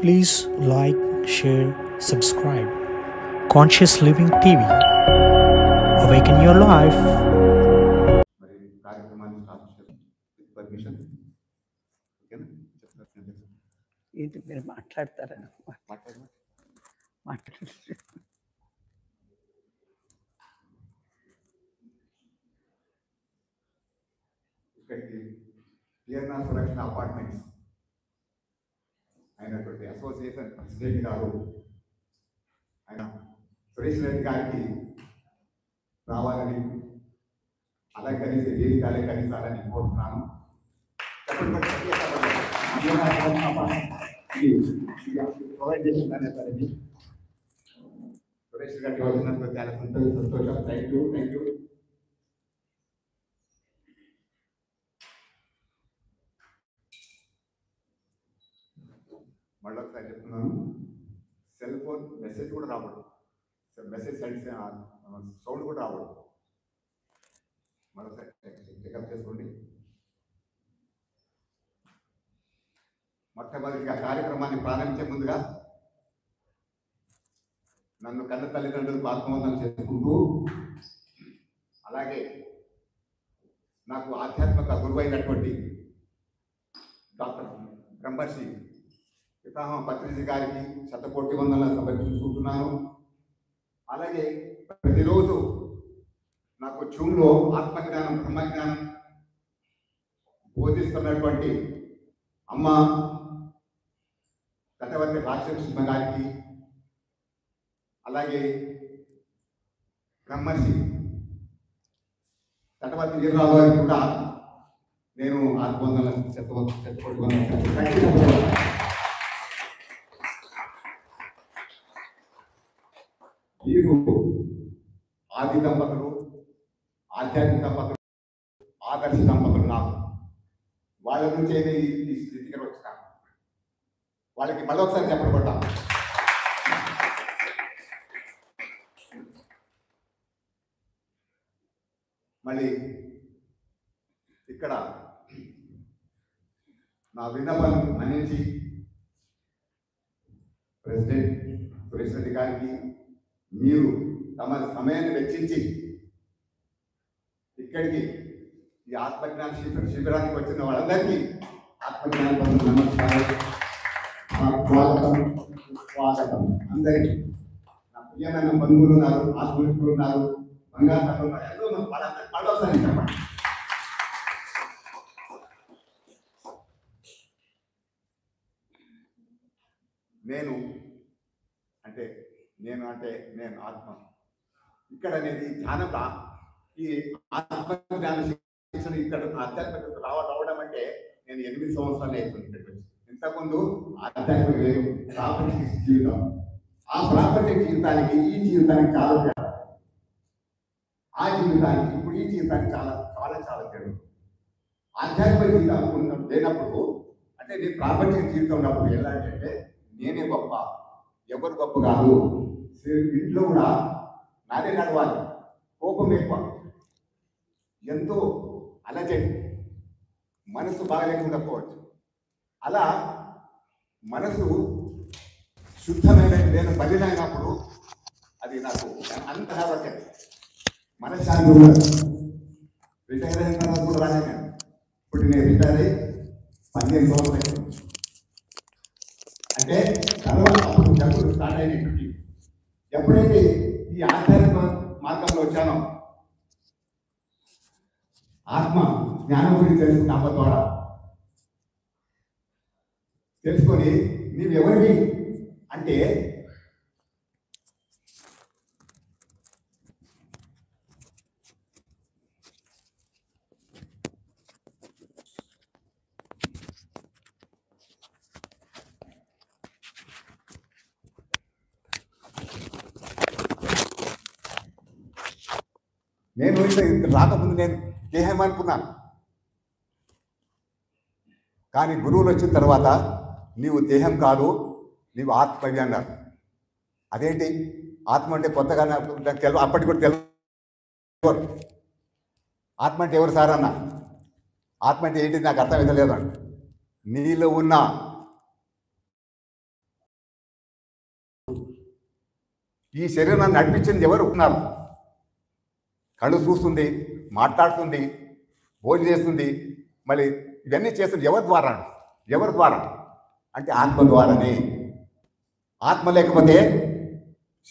Please like, share, subscribe. Conscious Living TV. Awaken your life. మరి కార్యక్రమాన్ని start చేద్దాం with permission. ఓకేనా? చెప్తాను. ఏంటి మీరు మాట్లాడతారా? మాట్లాడమా. మాట్లాడు. ఇక్కడికి ప్రియర్నా సురక్షణ అపార్ట్మెంట్స్ అయినటువంటి అసోసియేషన్ ప్రెసిడెంట్ గారు ఆయన సురేష్ రెడ్డి గారికి రావాలని అలంకరించి వేదిక అలంకరించాలని కోరుతున్నాను. ప్రొవైడ్ చేసిందనే సరే సురేష్ గారికి వచ్చినందుకు చాలా సంతోషం. Thank you. మళ్ళీ ఒకసారి చెప్తున్నాను, సెల్ ఫోన్ మెసేజ్ కూడా రావడం, మెసేజ్ సౌండ్ కూడా రావడం. మరోసారి పికప్ చేసుకోండి. మొట్టమొదటిగా కార్యక్రమాన్ని ప్రారంభించే ముందుగా నన్ను కన్న తల్లిదండ్రులకు ఆత్మవందనం చేసుకుంటూ, అలాగే నాకు ఆధ్యాత్మిక గురువైనటువంటి డాక్టర్ బ్రహ్మర్షి పితామహ పత్రిజీ గారికి శతకోటి వందనాలు సమర్పించుకుంటున్నాను. అలాగే ప్రతిరోజు నాకు జూమ్లో ఆత్మజ్ఞానం బ్రహ్మజ్ఞానం బోధిస్తున్నటువంటి అమ్మ కటవర్తి రాజలక్ష్మి గారికి, అలాగే బ్రహ్మర్షి కటవర్తి వీరరావు గారికి కూడా నేను ఆత్మవందనాలు చెప్పుకుంటున్నాను. వీరు ఆది దంపతులు, ఆధ్యాత్మిక దంపతులు, ఆదర్శ దంపతులు. నాకు వాళ్ళ నుంచే ఈ స్థితికి వచ్చినాను. వాళ్ళకి మళ్ళొకసారి చెప్పబడ్డా. మళ్ళీ ఇక్కడ నా విన్నపం మన్నించి ప్రెసిడెంట్ సురేష్ రెడ్డి గారికి మీరు తమ సమయాన్ని వెచ్చించి ఇక్కడికి ఈ ఆత్మజ్ఞాన శిబిరానికి వచ్చిన వాళ్ళందరికీ ఆత్మజ్ఞాన నమస్కారం, స్వాగతం. అందరికీ నా ప్రియమైన బంధువులు ఉన్నారు, ఆత్మీయులు ఉన్నారు, బంగారు ఉన్నారు, ఎంతో వాళ్ళొకసారి చెప్పండి. నేను ఆత్మ ఇక్కడ అనేది ధ్యానం. ఈ ఆత్మజ్ఞాన శిక్షణ ఇక్కడ ఆధ్యాత్మిక రావడం అంటే నేను 8 సంవత్సరాలు అవుతుంది ఇక్కడికి వచ్చి. ఇంతకుముందు ఆధ్యాత్మిక లేదు, ప్రాపంచిక జీవితం. ఆ ప్రాపంచిక జీవితానికి ఈ జీవితానికి చాలా తేడా. ఆ జీవితానికి ఇప్పుడు ఈ జీవితానికి చాలా చాలా చాలా తేడా. ఆధ్యాత్మిక జీవితం లేనప్పుడు అంటే నేను ప్రాపంచిక జీవితం ఉన్నప్పుడు ఎలాంటి నేనే గొప్ప, ఎవరు గొప్ప కాదు, ఇంట్లో కూడా నాదే నడవాలి, కోపం ఎక్కువ, ఎంతో అలజడి, మనసు బాగలేకుండా పోవచ్చు. అలా మనసు శుద్ధమైన నేను బలినైనప్పుడు అది నాకు అంత కాబట్టి మనశ్శాంతి ఉండదు. రిటైర్ అయిన తర్వాత కూడా రాలేదు నేను. ఇప్పుడు నేను రిటైర్ అయ్యి 15 సంవత్సరాలు అంటే తర్వాత అప్పుడు జబ్బులు స్టార్ట్ అయినప్పటికీ ఎప్పుడైతే ఈ ఆధ్యాత్మిక మార్గంలో వచ్చానో ఆత్మ జ్ఞానం గురించి తెలుసుకున్న అమ్మ ద్వారా తెలుసుకొని నీవెవరివి అంటే నేను రాకముందు నేను దేహం అనుకున్నాను. కానీ గురువులు వచ్చిన తర్వాత నీవు దేహం కాదు, నీవు ఆత్మవి అన్నారు. అదేంటి ఆత్మ అంటే కొత్తగా నాకు తెలియదు, అప్పటికి కూడా తెలియదు. ఆత్మ అంటే ఎవరు సార్ అన్న? ఆత్మ అంటే ఏంటి నాకు అర్థమైతే లేదు అండి. నీలో ఉన్న ఈ శరీరాన్ని నడిపించింది ఎవరు ఉన్నారు? కళ్ళు చూస్తుంది, మాట్లాడుతుంది, భోజనం చేస్తుంది, మళ్ళీ ఇవన్నీ చేస్తుంది ఎవరి ద్వారా? ఎవరి ద్వారా అంటే ఆత్మ ద్వారానే. ఆత్మ లేకపోతే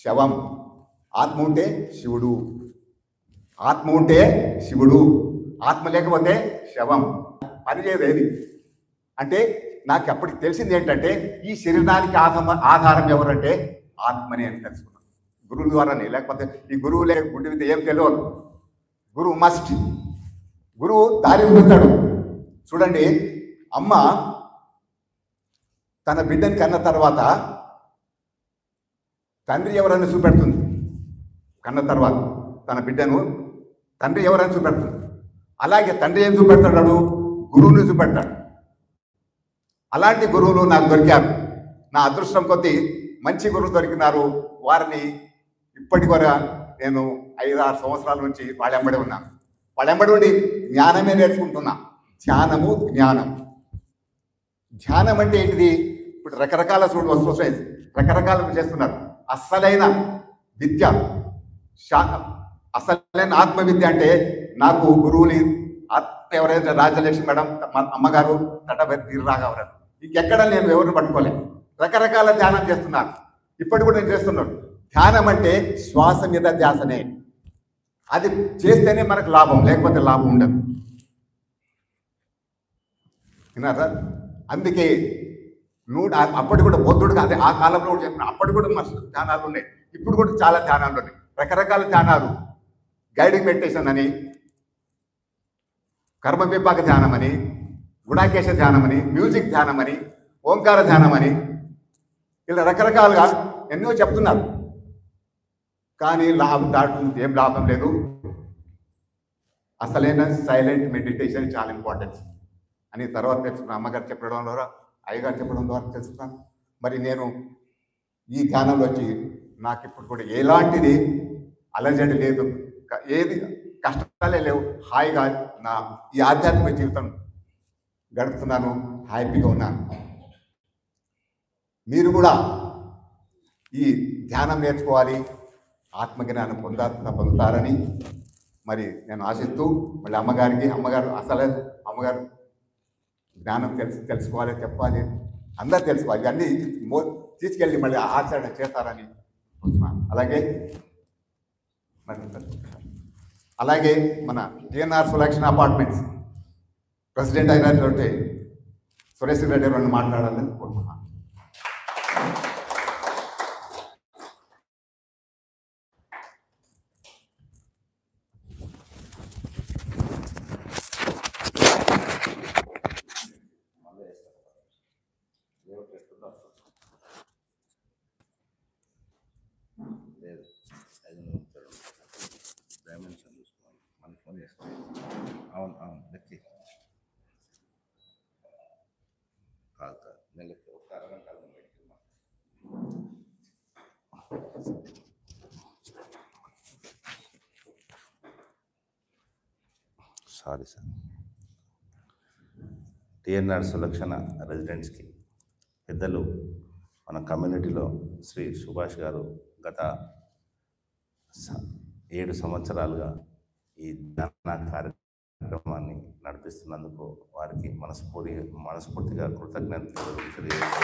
శవం, ఆత్మ ఉంటే శివుడు. ఆత్మ ఉంటే శివుడు, ఆత్మ లేకపోతే శవం. పనిచేయదు ఏది. అంటే నాకు అప్పటికి తెలిసింది ఏంటంటే ఈ శరీరానికి ఆధారం ఎవరంటే ఆత్మనే అని తెలుసుకున్నాను గురువు ద్వారానే. లేకపోతే ఈ గురువు లేక గుడ్డి మీద ఏం తెలియదు. గురువు మస్ట్. గురువు దారి చూపిస్తాడు. చూడండి, అమ్మ తన బిడ్డని కన్న తర్వాత తండ్రి ఎవరైనా చూపెడుతుంది. కన్న తర్వాత తన బిడ్డను తండ్రి ఎవరైనా చూపెడుతుంది. అలాగే తండ్రి ఏం చూపెడతాడు? గురువుని చూపెడతాడు. అలాంటి గురువులు నాకు దొరికారు. నా అదృష్టం కొద్దీ మంచి గురువు దొరికినారు. వారిని ఇప్పటి వరకు నేను 5-6 సంవత్సరాల నుంచి వాళ్ళెంబడి ఉన్నాను. వాళ్ళెంబడి ఉండి జ్ఞానమే నేర్చుకుంటున్నా. ధ్యానము, జ్ఞానం. ధ్యానం అంటే ఏంటిది? ఇప్పుడు రకరకాల వస్తున్నాయి, రకరకాలు చేస్తున్నారు. అస్సలైన విద్య, అసలైన ఆత్మవిద్య అంటే నాకు గురువుని ఎవరైతే రాజలక్ష్మి మేడం, అమ్మగారు, తటభరి తీరురాఘవరావు, ఇంకెక్కడ నేను ఎవరిని పట్టుకోలేదు. రకరకాల ధ్యానం చేస్తున్నారు. ఇప్పటి కూడా నేను చేస్తున్నాను. ధ్యానం అంటే శ్వాస మీద ధ్యాసనే. అది చేస్తేనే మనకు లాభం, లేకపోతే లాభం ఉండదు. విన్నారా? అందుకే అప్పటి కూడా బౌద్ధుడు అదే ఆ కాలంలో కూడా చెప్పిన అప్పటి కూడా మస్తు ధ్యానాలు ఉన్నాయి. ఇప్పుడు కూడా చాలా ధ్యానాలు ఉన్నాయి. రకరకాల ధ్యానాలు, గైడింగ్ మెడిటేషన్ అని, కర్మ విపాక ధ్యానం అని, గుణాకేశ ధ్యానం అని, మ్యూజిక్ ధ్యానం అని, ఓంకార ధ్యానం అని, ఇలా రకరకాలుగా ఎన్నో చెప్తున్నారు. కానీ ఏం లాభం లేదు. అసలైన సైలెంట్ మెడిటేషన్ చాలా ఇంపార్టెంట్ అని తర్వాత తెలుసుకున్నాను. అమ్మగారు చెప్పడం ద్వారా, అయ్యగారు చెప్పడం ద్వారా తెలుసుకున్నాను. మరి నేను ఈ ధ్యానంలో వచ్చి నాకు ఇప్పుడు కూడా ఎలాంటిది అలజడి లేదు, ఏది కష్టాలే లేవు. హాయిగా నా ఈ ఆధ్యాత్మిక జీవితం గడుపుతున్నాను, హ్యాపీగా ఉన్నాను. మీరు కూడా ఈ ధ్యానం నేర్చుకోవాలి, ఆత్మజ్ఞానం పొందుతారని మరి నేను ఆశిస్తూ, మళ్ళీ అమ్మగారు అసలే అమ్మగారు జ్ఞానం తెలుసుకోవాలి, చెప్పాలి, అందరూ తెలుసుకోవాలి. ఇవన్నీ తీసుకెళ్ళి మళ్ళీ ఆచరణ చేస్తారని చూస్తున్నాను. అలాగే మన టిఎన్ఆర్ సులక్షణ అపార్ట్మెంట్స్ ప్రెసిడెంట్ అయినటువంటి సురేష్ రెడ్డి గారు మాట్లాడాలని కోరుతున్నాను. అవును లెక్కి కాదు నేను ఒక అరగంట సారీ సార్. టిఎన్ఆర్ సులక్షణ రెసిడెంట్స్కి పెద్దలు మన కమ్యూనిటీలో శ్రీ సుభాష్ గారు గత 7 సంవత్సరాలుగా ఈ ధ్యాన కార్యక్రమాన్ని నడిపిస్తున్నందుకు వారికి మనస్ఫూర్తిగా కృతజ్ఞతలు తెలియజేస్తూ,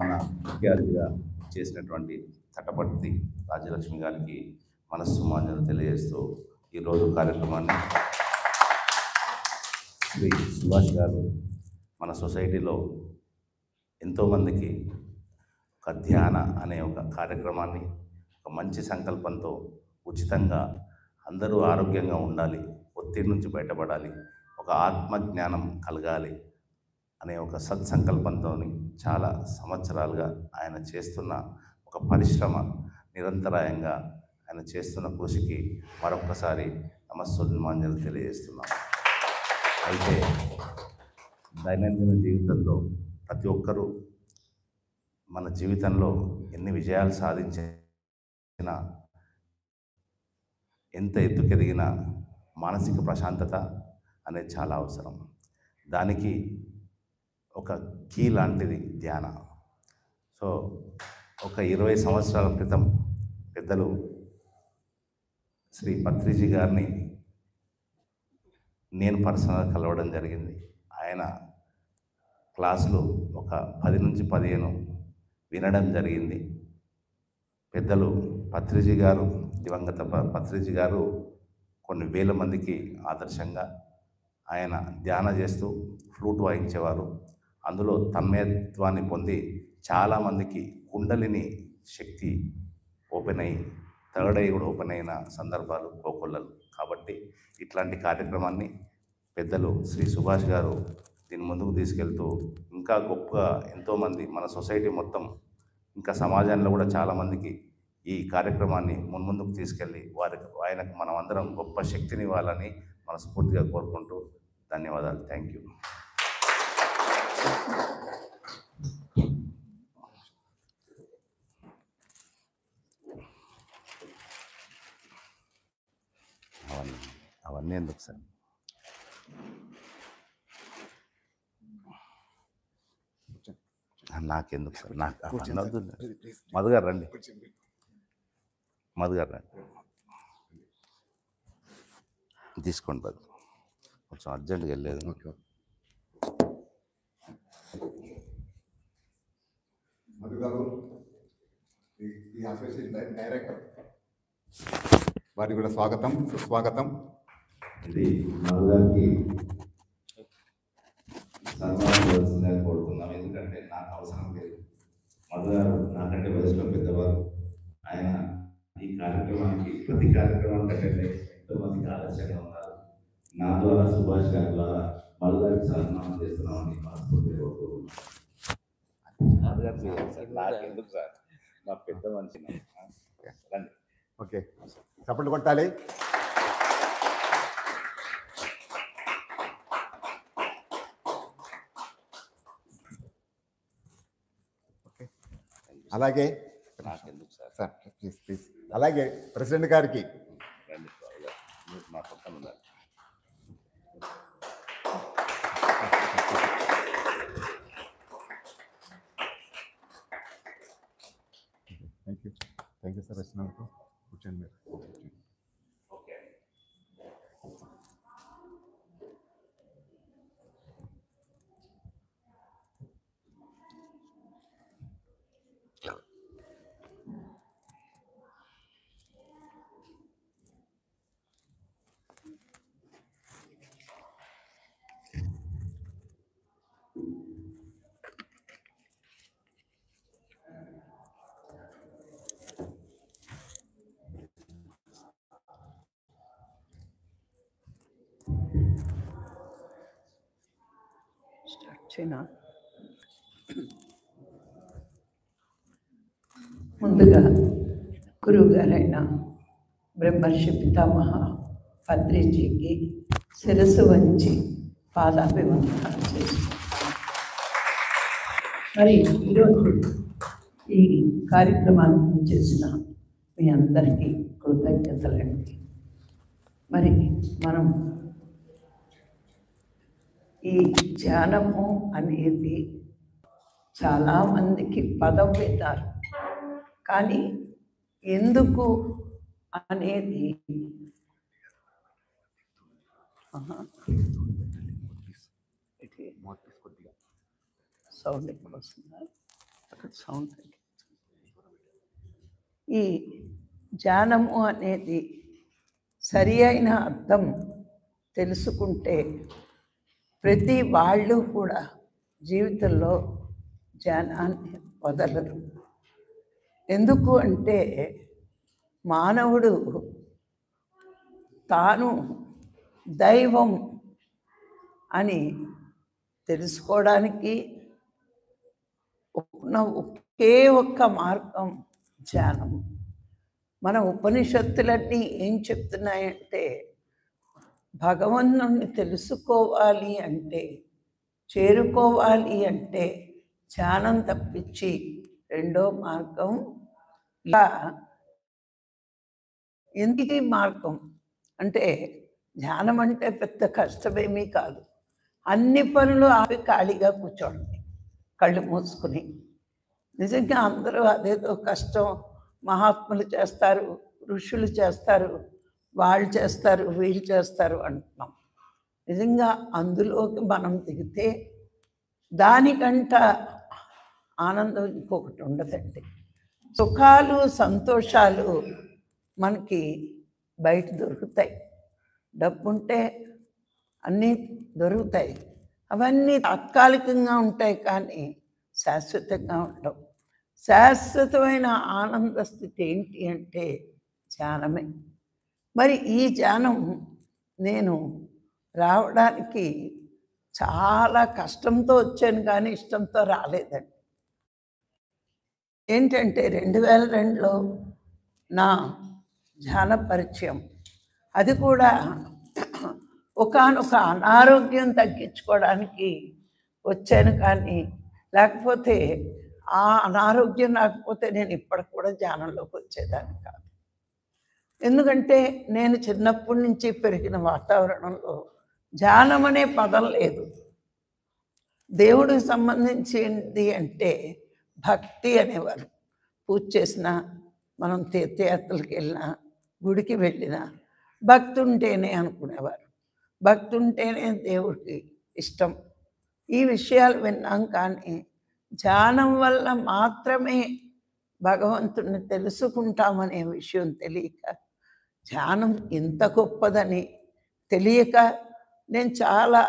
మన ముఖ్య అతిథిగా చేసినటువంటి తటపర్తి రాజలక్ష్మి గారికి మనస్సుమాంజలు తెలియజేస్తూ ఈరోజు కార్యక్రమాన్ని శ్రీ సుభాష్ గారు మన సొసైటీలో ఎంతోమందికి ఒక ధ్యాన అనే ఒక కార్యక్రమాన్ని ఒక మంచి సంకల్పంతో ఉచితంగా అందరూ ఆరోగ్యంగా ఉండాలి, ఒత్తిడి నుంచి బయటపడాలి, ఒక ఆత్మజ్ఞానం కలగాలి అనే ఒక సత్సంకల్పంతో చాలా సంవత్సరాలుగా ఆయన చేస్తున్న ఒక పరిశ్రమ, నిరంతరాయంగా ఆయన చేస్తున్న కృషికి మరొక్కసారి నమస్సుమాంజలు తెలియజేస్తున్నాం. అయితే దైనందిన జీవితంలో ప్రతి ఒక్కరూ మన జీవితంలో ఎన్ని విజయాలు సాధించినా, ఎంత ఎత్తుకెదిగినా మానసిక ప్రశాంతత అనేది చాలా అవసరం. దానికి ఒక కీ లాంటిది ధ్యాన. సో ఒక 20 సంవత్సరాల క్రితం పెద్దలు శ్రీ పత్రిజీ గారిని నేను పర్సనల్గా కలవడం జరిగింది. ఆయన క్లాసులు ఒక 10 నుంచి 15 వినడం జరిగింది. పెద్దలు పత్రిజీ గారు, దివంగత పత్రిజీ గారు కొన్ని వేల మందికి ఆదర్శంగా ఆయన ధ్యాన చేస్తూ ఫ్లూట్ వాయించేవారు. అందులో తన్మయత్వాన్ని పొంది చాలామందికి కుండలిని శక్తి ఓపెన్ అయ్యి థర్డ్ ఐ కూడా ఓపెన్ అయిన సందర్భాలు కోకొల్లలు. కాబట్టి ఇట్లాంటి కార్యక్రమాన్ని పెద్దలు శ్రీ సుభాష్ గారు దీన్ని ముందుకు తీసుకెళ్తూ ఇంకా గొప్పగా ఎంతోమంది మన సొసైటీ మొత్తం ఇంకా సమాజంలో కూడా చాలామందికి ఈ కార్యక్రమాన్ని మున్ముందుకు తీసుకెళ్ళి ఆయనకు మనం అందరం గొప్ప శక్తిని ఇవ్వాలని మనస్ఫూర్తిగా కోరుకుంటూ ధన్యవాదాలు. Thank you. అవన్నీ ఎందుకు సార్? నాకెందుకు సార్? నాకు మధు గారు రండి, మధు గారు రండి, తీసుకోండి బాబు, కొంచెం అర్జెంట్గా వెళ్ళలేదు. మధు గారు ఈ అసోసియేషన్ డైరెక్టర్, వారికి కూడా స్వాగతం, సుస్వాగతం. ఇది మధు గారికి సన్మానం కోరుతున్నాం, ఎందుకంటే నాకు అవసరం లేదు. మధు గారు నాకంటే వయసులో పెద్దవారు. ఆయన ఈ కార్యక్రమానికి ప్రతి కార్యక్రమానికి కంటే ఎంతోమందికి ఆదర్శంగా ఉన్నారు. నా ద్వారా సుభాష్ గారి ద్వారా మధు గారికి సన్మానం చేస్తున్నామని మనస్ఫూర్తిగా కోరుకుంటున్నాం. మధు గారు నాకు ఎందుకు సార్, మా పెద్ద మనిషి. రండి. ఓకే, చప్పట్లు కొట్టాలి. అలాగే నాకెందుకు సార్? Sir please please. అలాగే ప్రెసిడెంట్ గారికి రండి, మా పక్కన ఉన్నారు. థ్యాంక్ యూ సార్ వచ్చినందుకు. కూర్చోండి మీరు. ఓకే. స్టార్ట్ చేయనా? ముందుగా గురువు గారైన బ్రహ్మర్షి పితామహ పత్రిజీకి శిరస్సు వంచి పాదాభివందనాలు చేస్తున్నాను. మరి ఈరోజు ఈ కార్యక్రమాన్ని చేసిన మీ అందరికీ కృతజ్ఞతలండి. మరి మనం ఈ ధ్యానము అనేది చాలామందికి పదం విన్నారు, కానీ ఎందుకు అనేది సౌండ్ ఎక్కువ వస్తుందా? అక్కడ సౌండ్. ఈ ధ్యానము అనేది సరి అయిన అర్థం తెలుసుకుంటే ప్రతి వాళ్ళు కూడా జీవితంలో ధ్యానాన్ని వదలరు. ఎందుకు అంటే మానవుడు తాను దైవం అని తెలుసుకోవడానికి ఒకే ఒక్క మార్గం ధ్యానం. మన ఉపనిషత్తులన్నీ ఏం చెప్తున్నాయంటే భగవంతుణ్ణి తెలుసుకోవాలి అంటే, చేరుకోవాలి అంటే ధ్యానం తప్పించి రెండో మార్గం ఇలా. ఎందుకు మార్గం అంటే ధ్యానం అంటే పెద్ద కష్టమేమీ కాదు. అన్ని పనులు ఆపి ఖాళీగా కూర్చోండి, కళ్ళు మూసుకుని. నిజంగా అందరూ అదేదో కష్టం, మహాత్ములు చేస్తారు, ఋషులు చేస్తారు, వాళ్ళు చేస్తారు, వీళ్ళు చేస్తారు అంటున్నాం. నిజంగా అందులోకి మనం దిగితే దానికంట ఆనందం ఇంకొకటి ఉండదండి. సుఖాలు సంతోషాలు మనకి బయట దొరుకుతాయి, డబ్బుంటే అన్నీ దొరుకుతాయి. అవన్నీ తాత్కాలికంగా ఉంటాయి కానీ శాశ్వతంగా ఉండవు. శాశ్వతమైన ఆనంద స్థితి ఏంటి అంటే ధ్యానమే. మరి ఈ ధ్యానం నేను రావడానికి చాలా కష్టంతో వచ్చాను కానీ ఇష్టంతో రాలేదండి. ఏంటంటే 2002లో నా ధ్యాన పరిచయం. అది కూడా ఒకానొక అనారోగ్యం తగ్గించుకోవడానికి వచ్చాను కానీ లేకపోతే ఆ అనారోగ్యం రాకపోతే నేను ఇప్పటికి కూడా ధ్యానంలోకి వచ్చేదాన్ని కాదు. ఎందుకంటే నేను చిన్నప్పటి నుంచి పెరిగిన వాతావరణంలో ధ్యానం అనే పదం లేదు. దేవుడికి సంబంధించింది అంటే భక్తి అనేవారు. పూజ చేసినా, మనం తీర్థయాత్రలకు వెళ్ళినా, గుడికి వెళ్ళినా భక్తి ఉంటేనే అనుకునేవారు. భక్తి ఉంటేనే దేవుడికి ఇష్టం. ఈ విషయాలు విన్నాం కానీ ధ్యానం వల్ల మాత్రమే భగవంతుడిని తెలుసుకుంటామనే విషయం తెలియక, ధ్యానం ఇంత గొప్పదని తెలియక నేను చాలా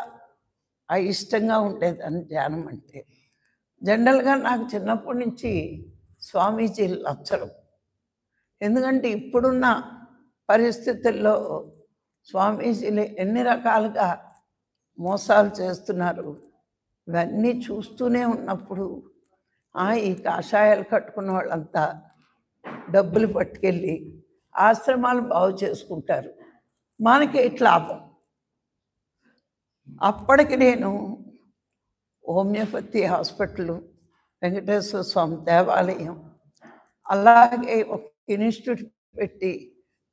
అయిష్టంగా ఉండేదాన్ని ధ్యానం అంటే. జనరల్గా నాకు చిన్నప్పటి నుంచి స్వామీజీలు నచ్చరు. ఎందుకంటే ఇప్పుడున్న పరిస్థితుల్లో స్వామీజీలు ఎన్ని రకాలుగా మోసాలు చేస్తున్నారు ఇవన్నీ చూస్తూనే ఉన్నప్పుడు ఈ కాషాయాలు కట్టుకున్న వాళ్ళంతా డబ్బులు పట్టుకెళ్ళి ఆశ్రమాలు బాగు చేసుకుంటారు, మనకి ఇట్లా లాభం. అప్పటికి నేను హోమియోపతి హాస్పిటల్, వెంకటేశ్వర స్వామి దేవాలయం, అలాగే ఒక ఇన్స్టిట్యూట్ పెట్టి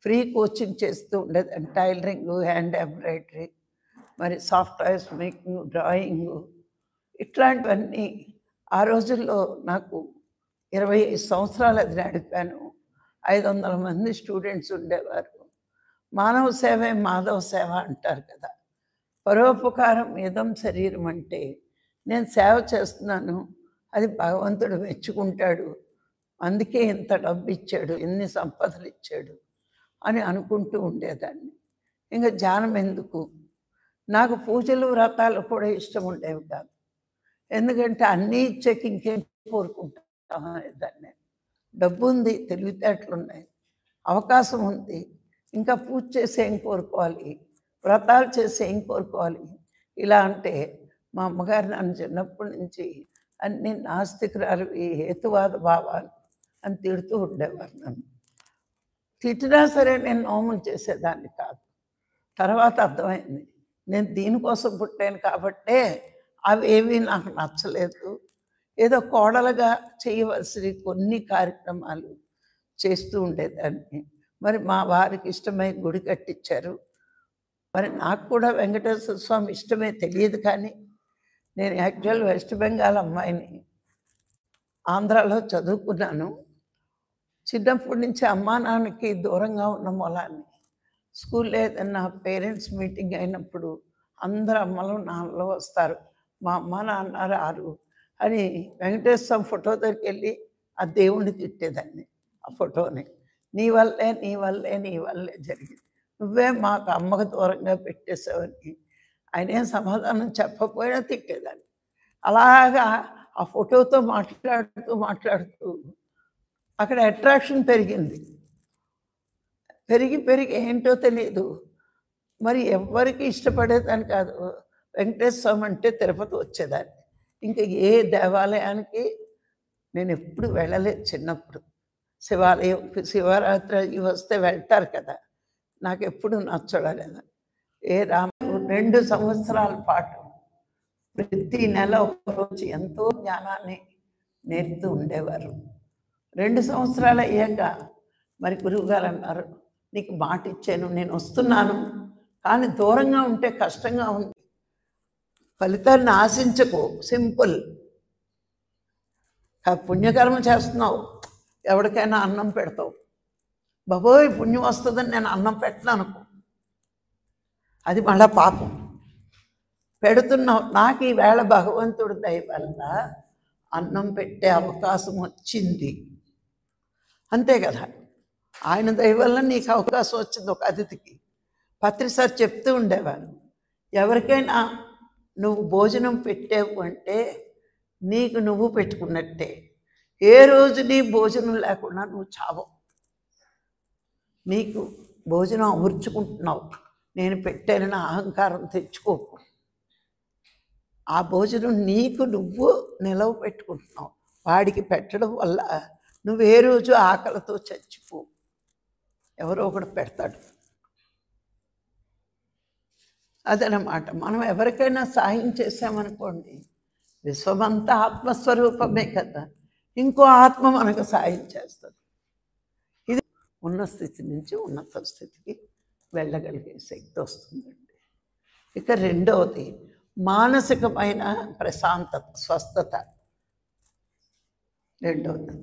ఫ్రీ కోచింగ్ చేస్తూ ఉండేది. టైలరింగ్, హ్యాండ్ ఎంబ్రాయిడరీ, మరి సాఫ్ట్వేర్స్ మేకింగ్, డ్రాయింగు, ఇట్లాంటివన్నీ. ఆ రోజుల్లో నాకు 25 సంవత్సరాలు అది నడిపాను. 500 మంది స్టూడెంట్స్ ఉండేవారు. మానవ సేవే మాధవ సేవ అంటారు కదా. పరోపకారం ఇదం శరీరం అంటే నేను సేవ చేస్తున్నాను, అది భగవంతుడు మెచ్చుకుంటాడు, అందుకే ఇంత డబ్బు ఇచ్చాడు, ఇన్ని సంపదలు ఇచ్చాడు అని అనుకుంటూ ఉండేదాన్ని. ఇంకా ధ్యానం ఎందుకు? నాకు పూజలు వ్రతాలు కూడా ఇష్టం ఉండేవి కాదు. ఎందుకంటే అన్నీ ఇచ్చాక ఇంకేం కోరుకుంటాం అనేదాన్ని. డబ్బు ఉంది, తెలివితేటలు ఉన్నాయి, అవకాశం ఉంది, ఇంకా పూజ చేసి ఏం కోరుకోవాలి, వ్రతాలు చేసి ఏం కోరుకోవాలి. ఇలా అంటే మా అమ్మగారు నన్ను చిన్నప్పటి నుంచి అన్ని నాస్తికురాలు, ఈ హేతువాద భావాలు అని తిడుతూ ఉండేవారు. నన్ను తిట్టినా సరే నేను నోములు చేసేదాన్ని కాదు. తర్వాత అర్థమైంది, నేను దీనికోసం పుట్టాను కాబట్టే అవేవి నాకు నచ్చలేదు. ఏదో కోడలుగా చేయవలసిన కొన్ని కార్యక్రమాలు చేస్తూ ఉండేదాన్ని. మరి మా వారికి ఇష్టమై గుడి కట్టించారు. మరి నాకు కూడా వెంకటేశ్వర స్వామి ఇష్టమే తెలియదు కానీ నేను యాక్చువల్ వెస్ట్ బెంగాల్ అమ్మాయిని, ఆంధ్రాలో చదువుకున్నాను. చిన్నప్పటి నుంచి అమ్మా నాన్నకి దూరంగా ఉన్న మూలాన్ని స్కూల్లో ఏదన్నా పేరెంట్స్ మీటింగ్ అయినప్పుడు అందరు అమ్మలు నాన్నలు వస్తారు, మా అమ్మ నాన్న రారు అని వెంకటేశ్వర స్వామి ఫోటో దగ్గరికి వెళ్ళి ఆ దేవుణ్ణి తిట్టేదాన్ని. ఆ ఫోటోని, నీ వల్లే నీ వల్లే నీ వల్లే జరిగింది, నువ్వే మాకు అమ్మకు దూరంగా పెట్టేసావని. ఆయన ఏం సమాధానం చెప్పకపోయినా తిట్టేదాన్ని. అలాగా ఆ ఫోటోతో మాట్లాడుతూ మాట్లాడుతూ అక్కడ అట్రాక్షన్ పెరిగింది. పెరిగి ఏంటో తెలియదు, మరి ఎవరికి ఇష్టపడేదాన్ని కాదు. వెంకటేశ్వర స్వామి అంటే తిరుపతి వచ్చేదాన్ని. ఇంకా ఏ దేవాలయానికి నేను ఎప్పుడు వెళ్ళలేదు. చిన్నప్పుడు శివాలయం, శివరాత్రి ఇవి వస్తే వెళ్తారు కదా, నాకు ఎప్పుడు నచ్చలేదు. ఏ 2 సంవత్సరాల పాటు ప్రతి నెల ఒకరోజు ఎంతో జ్ఞానాన్ని నేర్పుతూ ఉండేవారు. 2 సంవత్సరాలు అయ్యాక మరి గురువుగారు అన్నారు, నీకు మాట ఇచ్చాను, నేను వస్తున్నాను, కానీ దూరంగా ఉంటే కష్టంగా ఉంది, ఫలితాన్ని ఆశించకు, సింపుల్. పుణ్యకర్మ చేస్తున్నావు, ఎవరికైనా అన్నం పెడతావు, బాబోయ్ పుణ్యం వస్తుందని నేను అన్నం పెట్టను అనుకో, అది మళ్ళా పాపం. పెడుతున్నావు. నాకు ఈవేళ భగవంతుడి దయ వల్ల అన్నం పెట్టే అవకాశం వచ్చింది, అంతే కదా. ఆయన దయ వల్ల నీకు అవకాశం వచ్చింది. ఒక అతిథికి పత్రి సార్ చెప్తూ ఉండేవారు, ఎవరికైనా నువ్వు భోజనం పెట్టావు అంటే నీకు నువ్వు పెట్టుకున్నట్టే. ఏ రోజు నీ భోజనం లేకుండా నువ్వు చావవు. నీకు భోజనం అమర్చుకుంటున్నావు, నేను పెట్టానని అహంకారం తెచ్చుకోకు. ఆ భోజనం నీకు నువ్వు నిలవ పెట్టుకుంటున్నావు. వాడికి పెట్టడం వల్ల నువ్వు ఏ రోజు ఆకలితో చచ్చిపో, ఎవరో ఒకడు పెడతాడు. అదనమాట. మనం ఎవరికైనా సాయం చేసామనుకోండి, విశ్వమంతా ఆత్మస్వరూపమే కదా, ఇంకో ఆత్మ మనకు సాయం చేస్తుంది. ఇది ఉన్న స్థితి నుంచి ఉన్నత స్థితికి వెళ్ళగలిగే శక్తి వస్తుందండి. ఇక రెండవది మానసికమైన ప్రశాంతత, స్వస్థత. రెండవది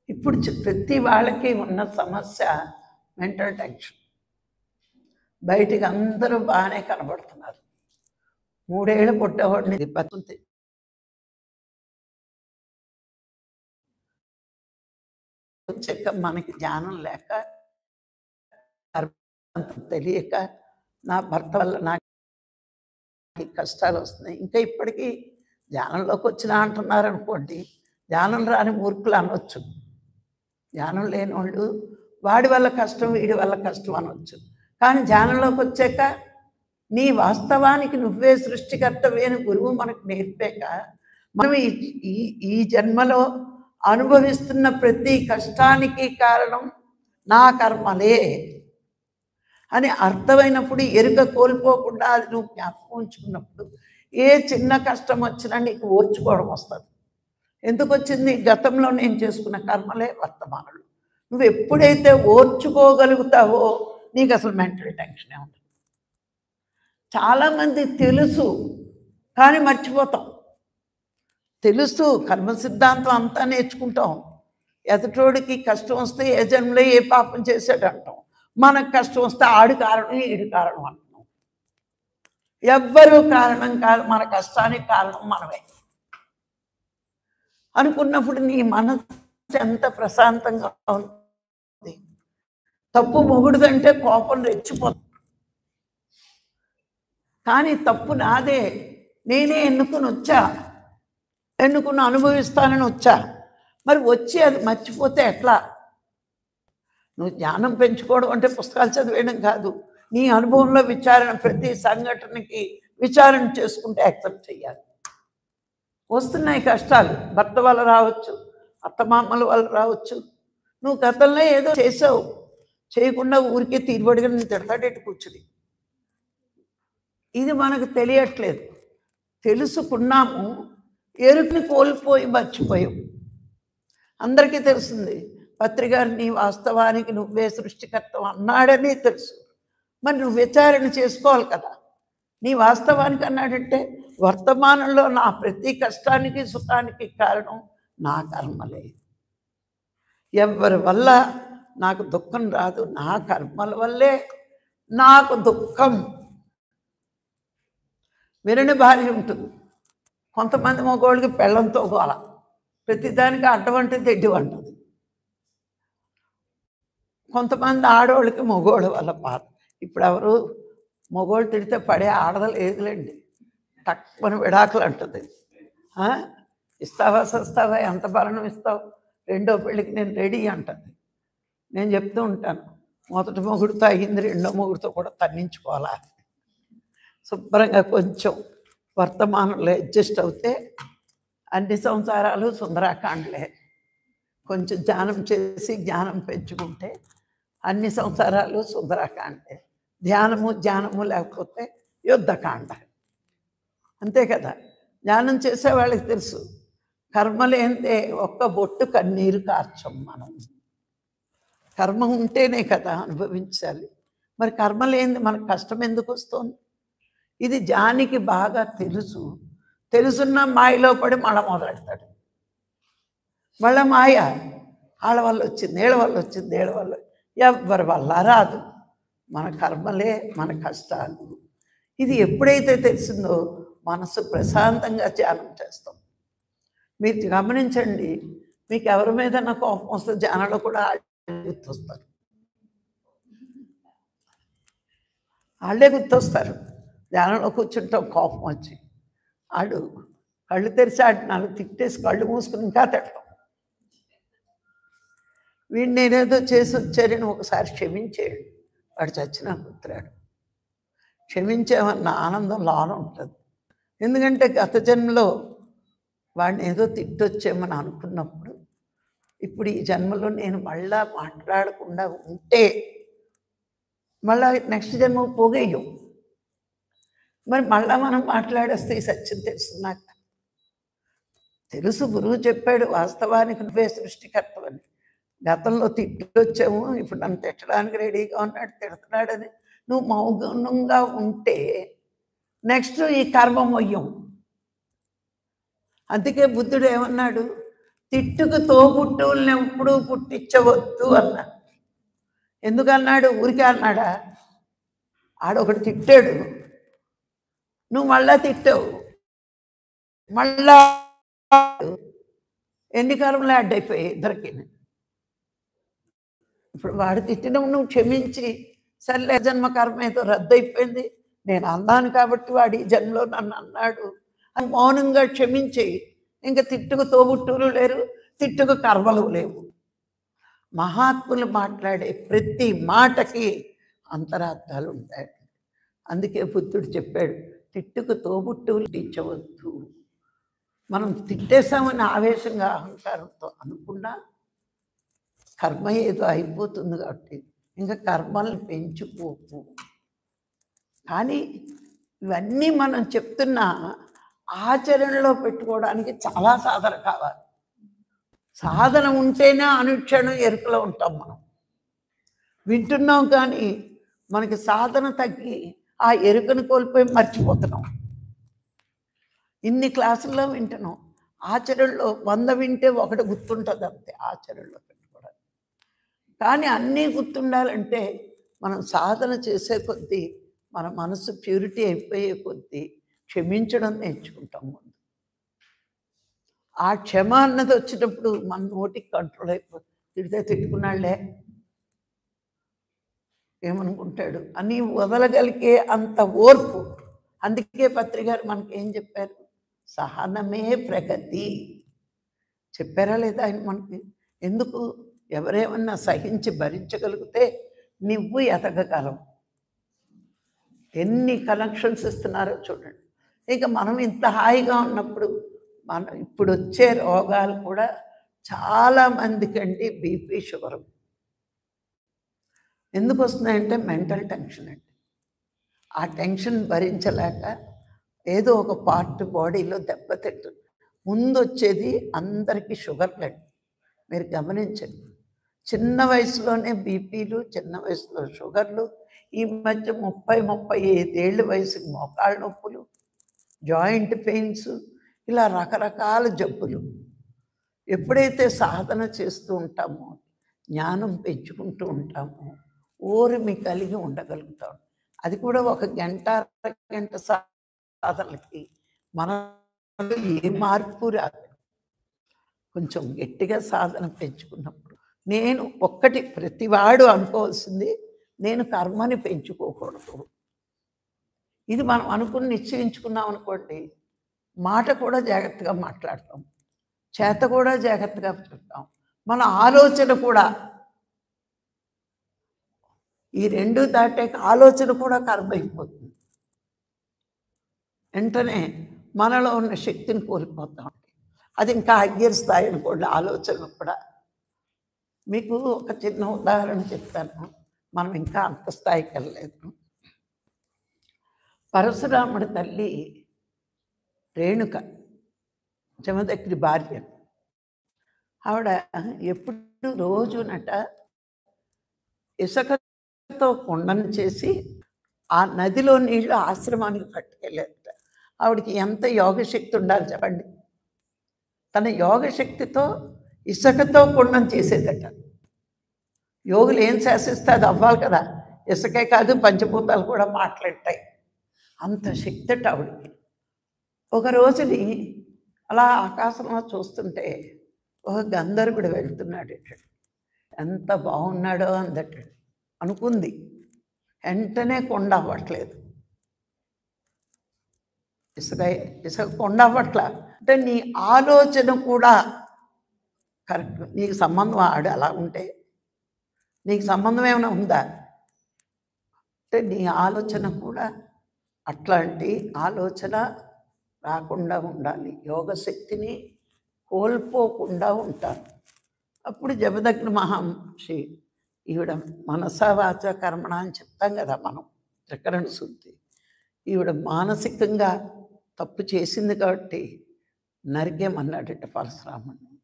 ఇప్పుడు ప్రతి వాళ్ళకి ఉన్న సమస్య మెంటల్ టెన్షన్. బయటికి అందరూ బాగానే కనబడుతున్నారు. 3 ఏళ్ళు పుట్టేవాడిని పత్తి వచ్చాక మనకి జ్ఞానం లేక, తెలియక, నా భర్త వల్ల నాకు కష్టాలు వస్తున్నాయి. ఇంకా ఇప్పటికీ జ్ఞానంలోకి వచ్చినా అంటున్నారు అనుకోండి, జ్ఞానం రాని మూర్ఖులు అనొచ్చు. జ్ఞానం లేని వాళ్ళు వాడి వల్ల కష్టం, వీడి వల్ల కష్టం అనొచ్చు. కానీ జ్ఞానంలోకి వచ్చాక నీ వాస్తవానికి నువ్వే సృష్టికర్తవే అని గురువు మనకు నేర్పాక, మనం ఈ జన్మలో అనుభవిస్తున్న ప్రతి కష్టానికి కారణం నా కర్మలే అని అర్థమైనప్పుడు, ఎరుక కోల్పోకుండా అది నువ్వు జ్ఞాపకం ఉంచుకున్నప్పుడు, ఏ చిన్న కష్టం వచ్చినా నీకు ఓర్చుకోవడం వస్తుంది. ఎందుకు వచ్చింది? గతంలో నేను చేసుకున్న కర్మలే వర్తమానంలో. నువ్వు ఎప్పుడైతే ఓర్చుకోగలుగుతావో నీకు అసలు మెంటల్ టెన్షనే ఉంటుంది. చాలామంది తెలుసు కానీ మర్చిపోతాం. తెలుసు, కర్మ సిద్ధాంతం అంతా నేర్చుకుంటాం. ఎదుటోడికి కష్టం వస్తే ఏ జన్మలో ఏ పాపం చేశాడు అంటాం. మనకు కష్టం వస్తే ఆడు కారణం, ఈడు కారణం అంటున్నాం. ఎవ్వరూ కారణం కాదు, మన కష్టానికి కారణం మనమే అనుకున్నప్పుడు నీ మనసు ఎంత ప్రశాంతంగా ఉంది. తప్పు మొగుడుదంటే కోపం రెచ్చిపోతుంది. కానీ తప్పు నాదే, నేనే ఎన్నుకుని వచ్చా, ఎన్నుకుని అనుభవిస్తానని వచ్చా. మరి వచ్చి అది మర్చిపోతే ఎట్లా? నువ్వు జ్ఞానం పెంచుకోవడం అంటే పుస్తకాలు చదివేయడం కాదు, నీ అనుభవంలో విచారణ, ప్రతి సంఘటనకి విచారణ చేసుకుంటే యాక్సెప్ట్ చేయాలి. వస్తున్నాయి కష్టాలు, భర్త వల్ల రావచ్చు, అత్తమామల వల్ల రావచ్చు. నువ్వు గతంలో ఏదో చేసావు, చేయకుండా ఊరికే తీరుబడిగా నేను తిడతాడేటి కూర్చుని. ఇది మనకు తెలియట్లేదు. తెలుసుకున్నాము, ఎరుకుని కోల్పోయి మర్చిపోయాం. అందరికీ తెలుస్తుంది, పత్రిగారు నీ వాస్తవానికి నువ్వే సృష్టికర్త అన్నాడని తెలుసు. మరి నువ్వు విచారణ చేసుకోవాలి కదా. నీ వాస్తవానికి అన్నాడంటే వర్తమానంలో నా ప్రతి కష్టానికి సుఖానికి కారణం నా కర్మలే. ఎవరి వల్ల నాకు దుఃఖం రాదు, నా కర్మల వల్లే నాకు దుఃఖం. వినని భార్య ఉంటుంది. కొంతమంది మగవాళ్ళకి పెళ్ళంతో గోల, ప్రతిదానికి అడ్డవంటి తెడ్డి వంటది. కొంతమంది ఆడవాళ్ళకి మగవాళ్ళ వల్ల బాధ. ఇప్పుడు ఎవరు మగవాళ్ళు తిడితే పడే ఆడదలు ఏదులేండి, తక్కువ విడాకులు అంటుంది. ఇస్తావా సస్తావా, ఎంత భరణం ఇస్తావు, రెండో పెళ్ళికి నేను రెడీ అంటుంది. నేను చెప్తూ ఉంటాను, మొదటి మొగుడుతో అయింది, రెండో మొగుడుతో కూడా తన్నించుకోవాలా. శుభ్రంగా కొంచెం వర్తమానంలో అడ్జస్ట్ అవుతే అన్ని సంసారాలు సుందరాకాండలే. కొంచెం ధ్యానం చేసి జ్ఞానం పెంచుకుంటే అన్ని సంసారాలు సుందరాకాండే. ధ్యానము లేకపోతే యుద్ధకాండ, అంతే కదా. ధ్యానం చేసే వాళ్ళకి తెలుసు, కర్మలేందే ఒక్క బొట్టు కన్నీరు కార్చం మనం. కర్మ ఉంటేనే కదా అనుభవించాలి. మరి కర్మ లేనిది మనకు కష్టం ఎందుకు వస్తుంది? ఇది జానికి బాగా తెలుసు. తెలుసున్న మాయలో పడి మళ్ళా మొదలెడతాడు. మళ్ళీ మాయ, వాళ్ళ వల్ల వచ్చింది, వీళ్ళ వల్ల వచ్చింది, వీళ్ళ వల్ల, ఎవరి వల్ల రాదు. మన కర్మలే మన కష్టాలు. ఇది ఎప్పుడైతే తెలిసిందో మనసు ప్రశాంతంగా ధ్యానం చేస్తాం. మీరు గమనించండి, మీకు ఎవరి మీద కోపం వస్తే ధ్యానంలో కూడా గుర్తొస్తారు, వాళ్ళే గుర్తొస్తారు. ధ్యానంలో కూర్చుంటాం, కోపం వచ్చి ఆడు కళ్ళు తెరిచి ఆడు నాలుగు తిట్టేసి కళ్ళు మూసుకుని ఇంకా తిట్టడం. వీడిని నేనేదో చేసి వచ్చారని ఒకసారి క్షమించేయండి, వాడు చచ్చినా గుర్తురాడు. క్షమించేమన్న ఆనందం లోన ఉంటుంది. ఎందుకంటే గత జన్మలో వాడిని ఏదో తిట్టొచ్చేమని అనుకున్నప్పుడు ఇప్పుడు ఈ జన్మలో నేను మళ్ళా మాట్లాడకుండా ఉంటే మళ్ళా నెక్స్ట్ జన్మ పోగేయం. మరి మళ్ళా మనం మాట్లాడేస్తే ఈ సత్యం తెలుసున్నాక తెలుసు, గురువు చెప్పాడు వాస్తవానికి నువ్వే సృష్టికర్తవని. గతంలో తిట్టొచ్చాము, ఇప్పుడు నన్ను తిట్టడానికి రెడీగా ఉన్నాడు, తిడుతున్నాడని నువ్వు మౌనంగా ఉంటే నెక్స్ట్ ఈ కర్మ మొయ్యం. అందుకే బుద్ధుడు ఏమన్నాడు, తిట్టుకు తోబుట్టువుల్ని ఎప్పుడు పుట్టించవద్దు అన్నాడు. ఎందుకన్నాడు? ఊరికే అన్నాడా? ఆడొకటి తిట్టాడు, నువ్వు మళ్ళా తిట్టావు, మళ్ళా ఎన్ని కర్మలు యాడ్ అయిపోయాయి ఇద్దరికి. ఇప్పుడు వాడు తిట్టినవు నువ్వు క్షమించి సర్లే జన్మ కర్మ ఏదో రద్దు అయిపోయింది, నేను అన్నాను కాబట్టి వాడు ఈ జన్మలో నన్ను అన్నాడు అని మౌనంగా క్షమించి ఇంకా తిట్టుకు తోబుట్టులు లేరు, తిట్టుకు కర్మలు లేవు. మహాత్ములు మాట్లాడే ప్రతి మాటకి అంతరార్థాలు ఉంటాయి. అందుకే బుద్ధుడు చెప్పాడు, తిట్టుకు తోబుట్టువులు తిట్టవద్దు. మనం తిట్టేశామని ఆవేశంగా అహంకారంతో అనుకున్నా కర్మ ఏదో అయిపోతుంది కాబట్టి ఇంకా కర్మల్ని పెంచుకోకు. కానీ ఇవన్నీ మనం చెప్తున్న ఆచరణలో పెట్టుకోవడానికి చాలా సాధన కావాలి. సాధన ఉంటేనే అనుక్షణం ఎరుకలో ఉంటాం. మనం వింటున్నాం కానీ మనకి సాధన తగ్గి ఆ ఎరుకను కోల్పోయి మర్చిపోతున్నాం. ఇన్ని క్లాసుల్లో వింటున్నాం, ఆచరణలో 100 వింటే ఒకటి గుర్తుంటుంది అంతే ఆచరణలో పెట్టుకోవడానికి. కానీ అన్నీ గుర్తుండాలంటే మనం సాధన చేసే కొద్దీ మన మనసు ప్యూరిటీ అయిపోయే కొద్దీ క్షమించడం నేర్చుకుంటాం. ముందు ఆ క్షమ అన్నది వచ్చినప్పుడు మన నోటికి కంట్రోల్ అయిపోతుంది. తిడితే తిట్టుకున్నాళ్లే ఏమనుకుంటాడు అని వదలగలిగే అంత ఓర్పు. అందుకే పత్రికారు మనకి ఏం చెప్పారు, సహనమే ప్రగతి చెప్పారా లేదా ఆయన మనకి? ఎందుకు? ఎవరేమన్నా సహించి భరించగలిగితే నువ్వు ఎదగగలవు. ఎన్ని కనెక్షన్స్ ఇస్తున్నారో చూడండి. ఇక మనం ఇంత హాయిగా ఉన్నప్పుడు మనం ఇప్పుడు వచ్చే రోగాలు కూడా చాలామందికండి బీపీ, షుగరు ఎందుకు వస్తున్నాయంటే మెంటల్ టెన్షన్ అండి. ఆ టెన్షన్ భరించలేక ఏదో ఒక పార్ట్ బాడీలో దెబ్బతింటుంది. ముందు వచ్చేది అందరికీ షుగర్లు అండి. మీరు గమనించండి, చిన్న వయసులోనే బీపీలు, చిన్న వయసులో షుగర్లు, ఈ మధ్య 30-35 ఏళ్ళ వయసుకి మోకాళ్ళ నొప్పులు, జాయింట్ పెయిన్స్, ఇలా రకరకాల జబ్బులు. ఎప్పుడైతే సాధన చేస్తూ ఉంటామో, జ్ఞానం పెంచుకుంటూ ఉంటామో, ఓర్మి కలిగి ఉండగలుగుతాం. అది కూడా 1 గంట 2 గంట సాధనలకి మనలో ఏ మార్పు రాదు. కొంచెం గట్టిగా సాధన పెంచుకున్నప్పుడు నేను ఒక్కటి ప్రతివాడు అనుకోవాల్సింది, నేను కర్మని పెంచుకోకూడదు. ఇది మనం అనుకుని నిశ్చయించుకున్నాం అనుకోండి, మాట కూడా జాగ్రత్తగా మాట్లాడతాం, చేత కూడా జాగ్రత్తగా చెప్తాం, మన ఆలోచన కూడా ఈ 2 దాటాక ఆలోచన కూడా కర్మ అయిపోతుంది. వెంటనే మనలో ఉన్న శక్తిని కోల్పోతాం. అది ఇంకా హయ్యర్ స్థాయి అనుకోండి. ఆలోచనలు కూడా మీకు ఒక చిన్న ఉదాహరణ చెప్తాను, మనం ఇంకా అంత స్థాయికి వెళ్ళలేదు. పరశురాముడి తల్లి రేణుక, జమదగ్ని భార్య. ఆవిడ ఎప్పుడు రోజునట ఇసుకతో కుండను చేసి ఆ నదిలో నీళ్లు ఆశ్రమానికి పట్టుకెళ్ళేట. ఆవిడకి ఎంత యోగశక్తి ఉండాలి చెప్పండి. తన యోగశక్తితో ఇసుకతో కుండం చేసేదట. యోగులు ఏం శాసిస్తే అది అవ్వాలి కదా. ఇసుకే కాదు పంచభూతాలు కూడా మాట్లాడతాయి. అంత శక్తి అట ఆవిడకి. ఒక రోజుని అలా ఆకాశంలో చూస్తుంటే ఒక గంధర్వుడు వెళ్తున్నాడు. ఎంత బాగున్నాడో అందట అనుకుంది. వెంటనే కొండ అవ్వట్లేదు. ఇసుక కొండ అవ్వట్లా. అంటే నీ ఆలోచన కూడా కరెక్ట్. నీకు సంబంధం ఆడు అలా ఉంటే నీకు సంబంధం ఏమైనా ఉందా అంటే నీ ఆలోచన కూడా అట్లాంటి ఆలోచన రాకుండా ఉండాలి. యోగ శక్తిని కోల్పోకుండా ఉంటారు. అప్పుడు జమదగ్ని మహర్షి ఈవిడ మనసా వాచ కర్మణ అని చెప్తాం కదా మనం త్రికరణ శుద్ధి. ఈవిడ మానసికంగా తప్పు చేసింది కాబట్టి నరికేమన్నాడట పరశురాముడిని.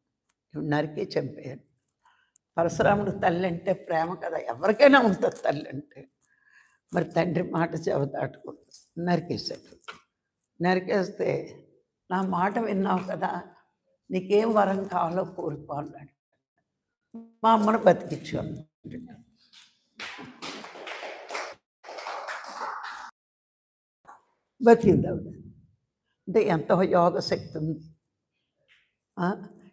ఈవిడ నరికే చంపేయాలి. పరశురాముడు తల్లి అంటే ప్రేమ కదా, ఎవరికైనా ఉంటుంది తల్లి అంటే. మరి తండ్రి మాట చెవదాటుకుంటు నరికేశాడు. నరికేస్తే నా మాట విన్నావు కదా, నీకేం వరం కావాలో కోరుకో అన్నాడు. మా అమ్మను బతికించాను. బతికింది ఆవిడ. అంటే ఎంతో యోగ శక్తి ఉంది.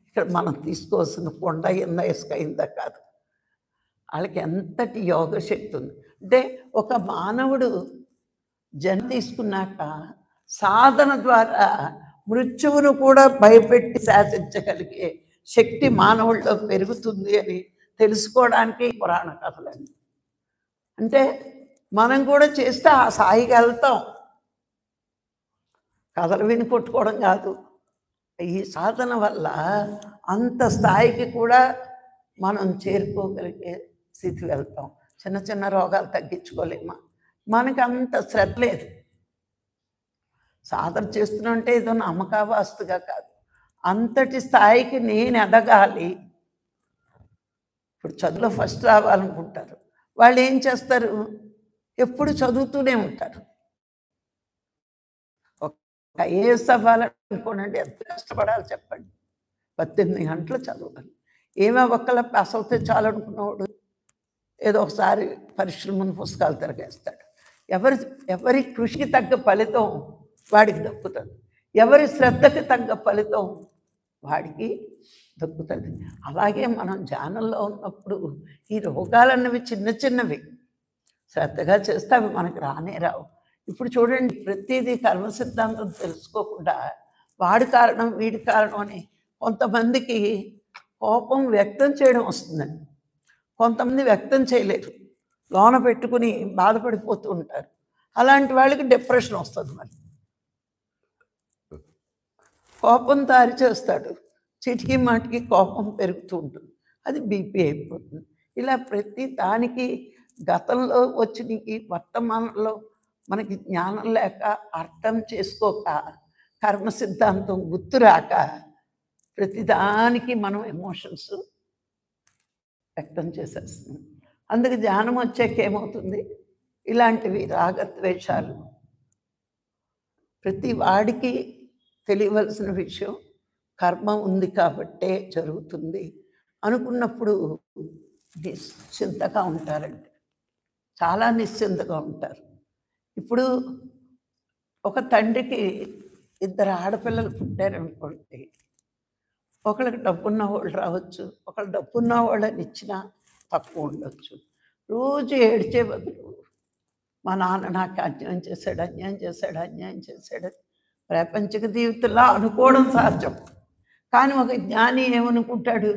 ఇక్కడ మనం తీసుకోవాల్సిన కొండ అయిందా ఇసుక అయిందా కాదు, వాళ్ళకి ఎంతటి యోగ శక్తి ఉంది. అంటే ఒక మానవుడు జన్మ తీసుకున్నాక సాధన ద్వారా మృత్యువును కూడా భయపెట్టి శాసించగలిగే శక్తి మానవుల్లో పెరుగుతుంది అని తెలుసుకోవడానికి పురాణ కథలండి. అంటే మనం కూడా చేస్తే ఆ స్థాయికి వెళ్తాం. కథలు విని కొట్టుకోవడం కాదు. ఈ సాధన వల్ల అంత స్థాయికి కూడా మనం చేరుకోగలిగే స్థితికి వెళ్తాం. చిన్న చిన్న రోగాలు తగ్గించుకోలేమా, మనకి అంత శ్రద్ధ లేదు. సాధన చేస్తున్నంటే ఏదో నమ్మకావాస్తుగా కాదు, అంతటి స్థాయికి నేను ఎదగాలి. ఇప్పుడు చదువులో ఫస్ట్ రావాలనుకుంటారు, వాళ్ళు ఏం చేస్తారు, ఎప్పుడు చదువుతూనే ఉంటారు. ఒక ఐఏఎస్ అవ్వాలనుకోనండి, ఎంత కష్టపడాలి చెప్పండి. 18 గంటలు చదవాలి. ఏమో ఒక్కళ్ళ పాస్ అవుతే చాలనుకున్నవాడు ఏదో ఒకసారి పరీక్షల ముందు పుస్తకాలు తిరగేస్తాడు. ఎవరి కృషికి తగ్గ ఫలితం వాడికి దక్కుతుంది, ఎవరి శ్రద్ధకి తగ్గ ఫలితం వాడికి దక్కుతుంది. అలాగే మనం ధ్యానంలో ఉన్నప్పుడు ఈ రోగాలన్నవి చిన్న చిన్నవి, శ్రద్ధగా చేస్తే అవి మనకు రానే రావు. ఇప్పుడు చూడండి, ప్రతిదీ కర్మ సిద్ధాంతం తెలుసుకోకుండా వాడి కారణం వీడి కారణం అని కొంతమందికి కోపం వ్యక్తం చేయడం వస్తుందండి. కొంతమంది వ్యక్తం చేయలేరు, లోన పెట్టుకుని బాధపడిపోతూ ఉంటారు. అలాంటి వాళ్ళకి డిప్రెషన్ వస్తుంది. మరి కోపంతో అరిచేస్తాడు, చిటికి మాటికి కోపం పెరుగుతూ ఉంటుంది, అది బీపీ అయిపోతుంది. ఇలా ప్రతి దానికి గతంలో వచ్చినకి వర్తమానంలో మనకి జ్ఞానం లేక అర్థం చేసుకోక కర్మ సిద్ధాంతం గుర్తురాక ప్రతిదానికి మనం ఎమోషన్స్ వ్యక్తం చేసేస్తున్నాం. అందుకు ధ్యానం వచ్చాక ఏమవుతుంది, ఇలాంటివి రాగద్వేషాలు ప్రతి వాడికి తెలియవలసిన విషయం కర్మ ఉంది కాబట్టే జరుగుతుంది అనుకున్నప్పుడు నిశ్చింతగా ఉంటారండి, చాలా నిశ్చింతగా ఉంటారు. ఇప్పుడు ఒక తండ్రికి 2 ఆడపిల్లలు పుట్టారనుకోండి, ఒకళ్ళకి డబ్బున్న వాళ్ళు రావచ్చు, ఒకళ్ళు డబ్బున్న వాళ్ళని ఇచ్చినా తక్కువ ఉండొచ్చు. రోజు ఏడ్చే బదులు మా నాన్న నాకు అన్యాయం చేశాడు, అన్యాయం చేశాడు, అన్యాయం చేశాడు ప్రపంచక జీవితంలో అనుకోవడం సాధ్యం. కానీ ఒక జ్ఞాని ఏమనుకుంటాడు,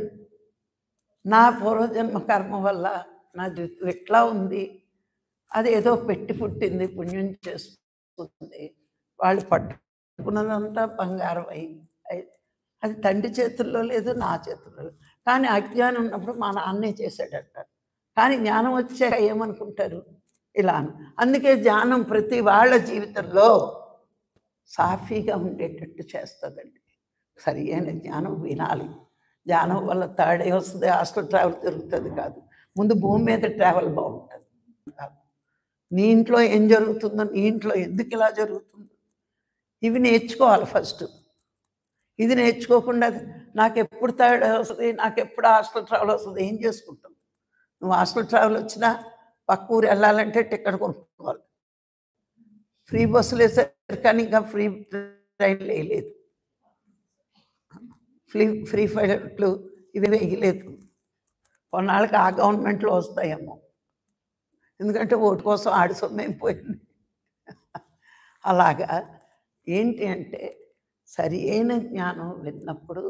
నా పూర్వజన్మ కర్మ వల్ల నా జీవితం ఎట్లా ఉంది, అది ఏదో పెట్టి పుట్టింది, పుణ్యం చేస్తుంది, వాళ్ళు పట్టుకున్నదంతా బంగారం అది తండ్రి చేతుల్లో లేదు, నా చేతుల్లో లేదు. కానీ అజ్ఞానం ఉన్నప్పుడు మా నాన్నే చేశాడంటారు. కానీ జ్ఞానం వచ్చాక ఏమనుకుంటారు, ఇలా. అందుకే జ్ఞానం ప్రతి వాళ్ళ జీవితంలో సాఫీగా ఉండేటట్టు చేస్తుందండి. సరి అయిన జ్ఞానం వినాలి. జ్ఞానం వల్ల తాడే వస్తుంది, హాస్టల్ ట్రావెల్ జరుగుతుంది కాదు, ముందు భూమి మీద ట్రావెల్ బాగుంటుంది. నీ ఇంట్లో ఏం జరుగుతుందో, నీ ఇంట్లో ఎందుకు ఇలా జరుగుతుందో ఇవి నేర్చుకోవాలి ఫస్ట్. ఇది నేర్చుకోకుండా నాకు ఎప్పుడు థర్డ్ వస్తుంది, నాకు ఎప్పుడు హాస్టల్ ట్రావెల్ వస్తుంది, ఏం చేసుకుంటాం? నువ్వు హాస్టల్ ట్రావెల్ వచ్చినా పక్క ఊరు వెళ్ళాలంటే టికెట్ కొనుక్కోవాలి. ఫ్రీ బస్సులు వేసారు కానీ ఇంకా ఫ్రీ ట్రైన్లు వేయలేదు, ఫ్రీ ఫ్లైట్లు ఇవి వేయలేదు. కొన్నాళ్ళకి ఆ గవర్నమెంట్లో వస్తాయేమో, ఎందుకంటే ఓటు కోసం ఆడి సొమ్మేం పోయింది. అలాగా ఏంటి అంటే సరి అయిన జ్ఞానం విన్నప్పుడు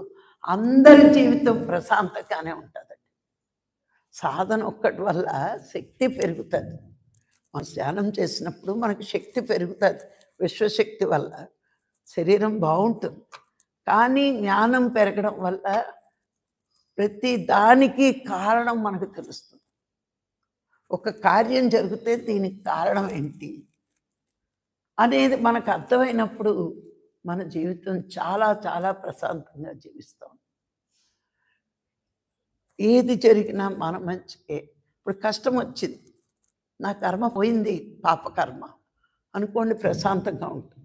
అందరి జీవితం ప్రశాంతంగానే ఉంటుందండి. సాధన ఒక్కటి వల్ల శక్తి పెరుగుతుంది. మనం ధ్యానం చేసినప్పుడు మనకి శక్తి పెరుగుతుంది, విశ్వశక్తి వల్ల శరీరం బాగుంటుంది. కానీ జ్ఞానం పెరగడం వల్ల ప్రతి దానికి కారణం మనకు తెలుస్తుంది. ఒక కార్యం జరిగితే దీనికి కారణం ఏంటి అనేది మనకు అర్థమైనప్పుడు మన జీవితం చాలా చాలా ప్రశాంతంగా జీవిస్తాం. ఏది జరిగినా మన మంచికే. ఇప్పుడు కష్టం వచ్చింది, నా కర్మ పోయింది, పాపకర్మ అనుకోండి, ప్రశాంతంగా ఉంటుంది.